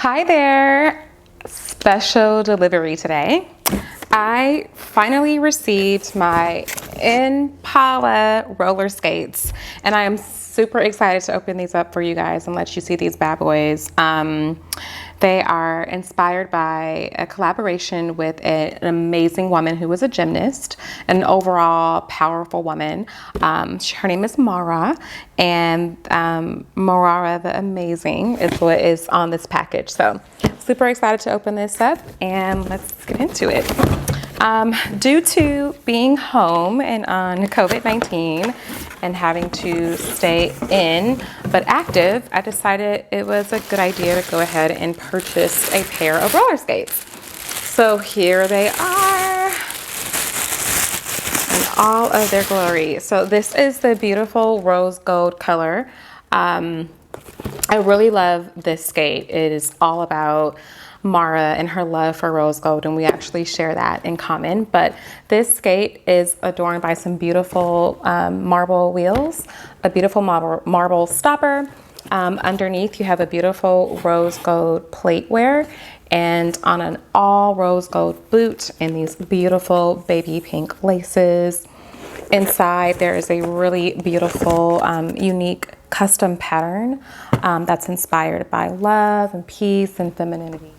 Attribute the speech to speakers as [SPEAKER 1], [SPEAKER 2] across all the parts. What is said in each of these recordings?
[SPEAKER 1] Hi there, special delivery today. I finally received my Impala roller skates and I am super excited to open these up for you guys and let you see these bad boys. They are inspired by a collaboration with an amazing woman who was a gymnast, an overall powerful woman. Her name is Mara, and Mara the Amazing is what is on this package. So super excited to open this up and let's get into it. Due to being home and on COVID-19 and having to stay in but active, I decided it was a good idea to go ahead and purchase a pair of roller skates. So here they are in all of their glory. So this is the beautiful rose gold color. I really love this skate. It is all about Mara and her love for rose gold, and we actually share that in common. But this skate is adorned by some beautiful marble wheels, a beautiful marble stopper. Underneath you have a beautiful rose gold plateware, and on an all rose gold boot and these beautiful baby pink laces. Inside there is a really beautiful unique custom pattern that's inspired by love and peace and femininity.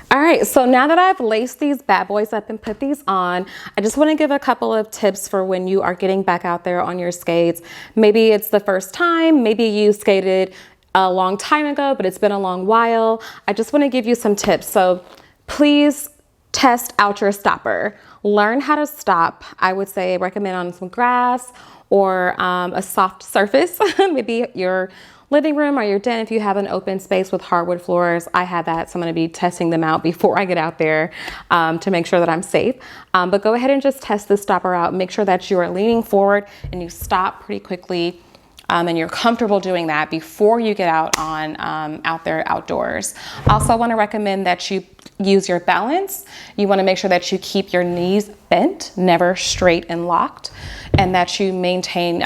[SPEAKER 1] All right, so now that I've laced these bad boys up and put these on, I just want to give a couple of tips for when you are getting back out there on your skates. Maybe it's the first time, maybe you skated a long time ago, but it's been a long while. I just want to give you some tips. So please test out your stopper. Learn how to stop. I would say recommend on some grass or a soft surface, maybe your living room or your den if you have an open space with hardwood floors. I have that, so I'm going to be testing them out before I get out there to make sure that I'm safe. But go ahead and just test the stopper out. Make sure that you are leaning forward and you stop pretty quickly. And you're comfortable doing that before you get out on out there outdoors. Also, I want to recommend that you use your balance. You want to make sure that you keep your knees bent, never straight and locked, and that you maintain,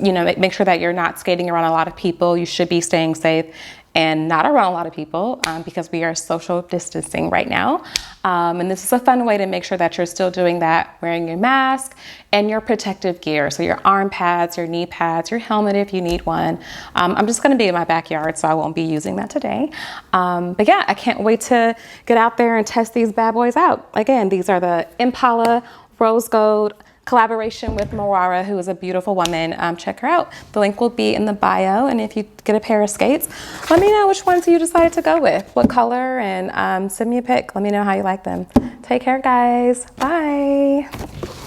[SPEAKER 1] make sure that you're not skating around a lot of people. You should be staying safe and not around a lot of people because we are social distancing right now. And this is a fun way to make sure that you're still doing that, wearing your mask and your protective gear. So your arm pads, your knee pads, your helmet if you need one. I'm just gonna be in my backyard, so I won't be using that today. But yeah, I can't wait to get out there and test these bad boys out. Again, these are the Impala Rose Gold collaboration with Mara, who is a beautiful woman. Check her out. The link will be in the bio, and if you get a pair of skates, let me know which ones you decided to go with, what color, and send me a pic. Let me know how you like them. Take care, guys. Bye.